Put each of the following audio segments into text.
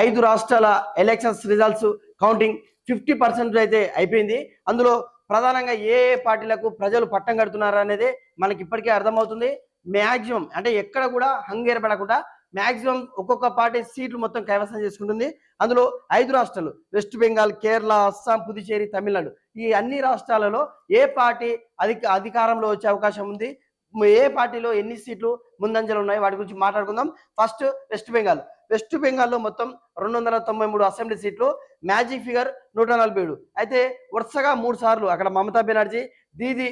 5 రాష్ట్రాల elections results counting 50% అయితే అయిపోయింది. అందులో ప్రధానంగా ఏ పార్టీలకు ప్రజలు పట్టం కడుతున్నారు అనేది మనకి ఇప్పటికే అర్థమవుతుంది. మ్యాక్సిమం అంటే ఎక్కడ కూడా హంగేరపడకుండా మ్యాక్సిమం ఒక్కొక్క పార్టీ సీట్లు మొత్తం కైవసం చేసుకుంటుంది. అందులో 5 రాష్ట్రాలు వెస్ట్ బెంగాల్, కేరళ, అస్సాం, పుదుచ్చేరి, తమిళనాడు ఈ అన్ని రాష్ట్రాలలో ఏ పార్టీ అధికారంలో వచ్చే అవకాశం ఉంది, ఏ పార్టీలో ఎన్ని సీట్లు ముందంజలు ఉన్నాయి వాటి గురించి మాట్లాడుకుందాం. ఫస్ట్ వెస్ట్ బెంగాల్లో మొత్తం 293 అసెంబ్లీ సీట్లు, మ్యాజిక్ ఫిగర్ 147. అయితే వరుసగా 3 సార్లు అక్కడ మమతా బెనర్జీ దీది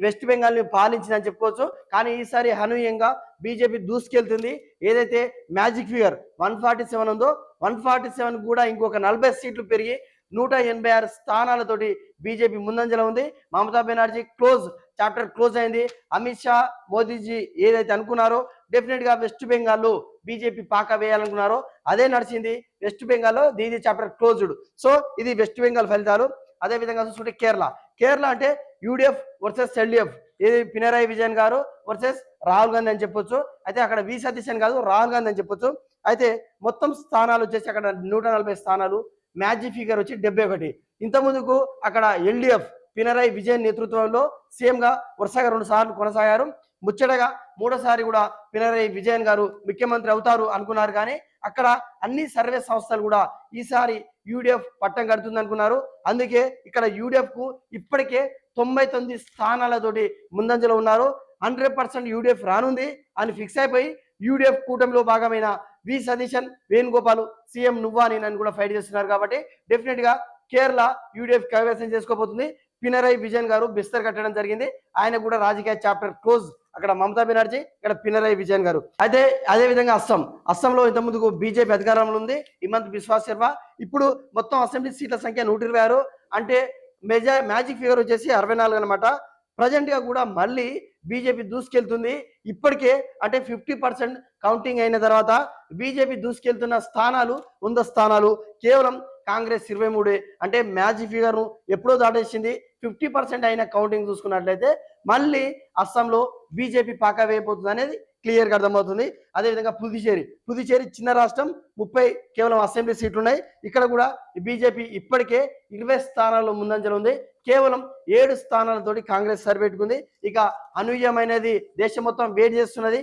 వెస్ట్ బెంగాల్ని పాలించిందని చెప్పుకోవచ్చు. కానీ ఈసారి అనూహ్యంగా బీజేపీ దూసుకెళ్తుంది. ఏదైతే మ్యాజిక్ ఫిగర్ 147 ఉందో 147 కూడా ఇంకొక 40 సీట్లు పెరిగి 186 స్థానాలతోటి బీజేపీ ముందంజలో ఉంది. మమతా బెనర్జీ చాప్టర్ క్లోజ్ అయింది. అమిత్ షా, మోదీజీ ఏదైతే అనుకున్నారో డెఫినెట్ గా వెస్ట్ బెంగాల్లో బీజేపీ పాక వేయాలనుకున్నారో అదే నడిచింది. వెస్ట్ బెంగాల్లో దీది చాప్టర్ క్లోజ్డ్. సో ఇది వెస్ట్ బెంగాల్ ఫలితాలు. అదే విధంగా చూసుకుంటే కేరళ అంటే యూడిఎఫ్ వర్సెస్ ఎల్డిఎఫ్, ఏది పినరాయి విజయన్ గారు వర్సెస్ రాహుల్ గాంధీ అని చెప్పొచ్చు. అయితే అక్కడ వి సతీష్ అని కాదు, రాహుల్ గాంధీ అని చెప్పొచ్చు. అయితే మొత్తం స్థానాలు వచ్చేసి అక్కడ 140 స్థానాలు, మ్యాజిక్ ఫిగర్ వచ్చి 71. ఇంత ముందుకు అక్కడ ఎల్డిఎఫ్ పినరాయి విజయన్ నేతృత్వంలో సీఎం గా వరుసగా 2 సార్లు కొనసాగారు. ముచ్చటగా 3వ సారి కూడా పినరాయి విజయన్ గారు ముఖ్యమంత్రి అవుతారు అనుకున్నారు. కానీ అక్కడ అన్ని సర్వే సంస్థలు కూడా ఈసారి యూడిఎఫ్ పట్టం కడుతుంది అనుకున్నారు. అందుకే ఇక్కడ యూడిఎఫ్ కు ఇప్పటికే 99 స్థానాలతోటి ముందంజలో ఉన్నారు. 100% యూడిఎఫ్ రానుంది అని ఫిక్స్ అయిపోయి యూడిఎఫ్ కూటమిలో భాగమైన వి సతీశన్, వేణుగోపాల్ సీఎం నువ్వా నేను కూడా ఫైట్ చేస్తున్నారు. కాబట్టి డెఫినెట్ గా కేరళ యూడిఎఫ్ కైవసం చేసుకోబోతుంది. పినరాయి విజయన్ గారు బిస్తర్ కట్టడం జరిగింది. ఆయన కూడా రాజకీయ చాప్టర్ క్లోజ్. అక్కడ మమతా బెనర్జీ, ఇక్కడ పినరాయి విజయన్ గారు. అయితే అదే విధంగా అస్సాంలో ఇంత ముందుకు బీజేపీ అధికారంలో ఉంది. హిమంత్ బిశ్వా శర్మ. ఇప్పుడు మొత్తం అసెంబ్లీ సీట్ల సంఖ్య 126. అంటే మ్యాజిక్ ఫిగర్ వచ్చేసి 64 అనమాట. ప్రజెంట్ గా కూడా మళ్ళీ బీజేపీ దూసుకెళ్తుంది. ఇప్పటికే అంటే 50% కౌంటింగ్ అయిన తర్వాత బీజేపీ దూసుకెళ్తున్న స్థానాలు 100 స్థానాలు, కేవలం కాంగ్రెస్ 23. అంటే మ్యాజిక్ ఫిగర్ ను ఎప్పుడో దాటేసింది. 50% అయిన కౌంటింగ్ చూసుకున్నట్లయితే మళ్ళీ అస్సాంలో బీజేపీ పాక వేయబోతుంది అనేది క్లియర్ గా అర్థమవుతుంది. అదేవిధంగా పుదుచ్చేరి చిన్న రాష్ట్రం, 30 కేవలం అసెంబ్లీ సీట్లు ఉన్నాయి. ఇక్కడ కూడా బీజేపీ ఇప్పటికే 20 స్థానాల్లో ముందంజలు ఉంది. కేవలం 7 స్థానాలతోటి కాంగ్రెస్ సరిపెట్టుకుంది. ఇక అనూహ్యమైనది దేశం మొత్తం వేడి చేస్తున్నది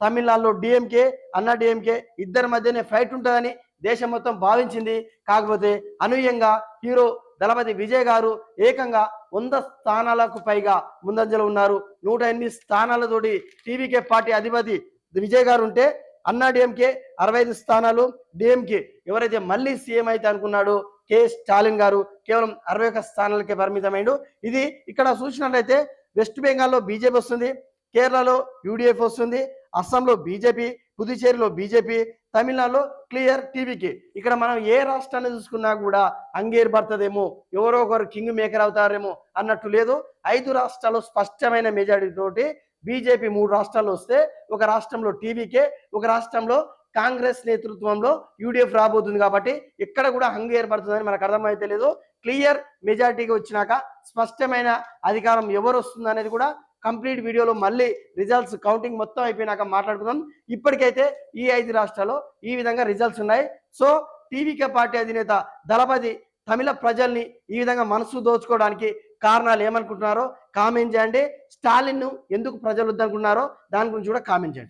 తమిళనాడులో డిఎంకే, అన్నా డిఎంకే ఇద్దరి మధ్యనే ఫైట్ ఉంటుందని దేశం మొత్తం భావించింది. కాకపోతే అనూహ్యంగా హీరో దళపతి విజయ్ గారు ఏకంగా 100 స్థానాలకు పైగా ముందంజలో ఉన్నారు. 108 స్థానాలతోటి టీవీకే పార్టీ అధిపతి విజయ్ గారు ఉంటే అన్నా డిఎంకే 65 స్థానాలు, డిఎంకే ఎవరైతే మళ్ళీ సీఎం అయితే అనుకున్నాడు కె స్టాలిన్ గారు కేవలం 61 స్థానాలకే పరిమితమైండు. ఇది ఇక్కడ చూసినట్లయితే వెస్ట్ బెంగాల్లో బీజేపీ వస్తుంది, కేరళలో యూడిఎఫ్ వస్తుంది, అస్సాంలో బీజేపీ, పుదుచ్చేరిలో బీజేపీ, తమిళనాడులో క్లియర్ టీవీకి. ఇక్కడ మనం ఏ రాష్ట్రాన్ని చూసుకున్నా కూడా అంగేర్ పడుతుందేమో, ఎవరో ఒకరు కింగ్ మేకర్ అవుతారేమో అన్నట్టు లేదు. 5 రాష్ట్రాల్లో స్పష్టమైన మెజారిటీ తోటి బీజేపీ 3 రాష్ట్రాల్లో వస్తే, ఒక రాష్ట్రంలో టీవీకే, ఒక రాష్ట్రంలో కాంగ్రెస్ నేతృత్వంలో యూడిఎఫ్ రాబోతుంది. కాబట్టి ఇక్కడ కూడా హంగు ఏర్పడుతుందని మనకు అర్థమైతే లేదు. క్లియర్ మెజారిటీగా వచ్చినాక స్పష్టమైన అధికారం ఎవరు వస్తుంది అనేది కూడా కంప్లీట్ వీడియోలో మళ్ళీ రిజల్ట్స్ కౌంటింగ్ మొత్తం అయిపోయినాక మాట్లాడుకుందాం. ఇప్పటికైతే ఈ 5 రాష్ట్రాల్లో ఈ విధంగా రిజల్ట్స్ ఉన్నాయి. సో టీవీకే పార్టీ అధినేత దళపతి తమిళ ప్రజల్ని ఈ విధంగా మనసు దోచుకోవడానికి కారణాలు ఏమనుకుంటున్నారో కామెంట్ చేయండి. స్టాలిన్ ఎందుకు ప్రజలు వద్దనుకున్నారో దాని గురించి కూడా కామెంట్ చేయండి.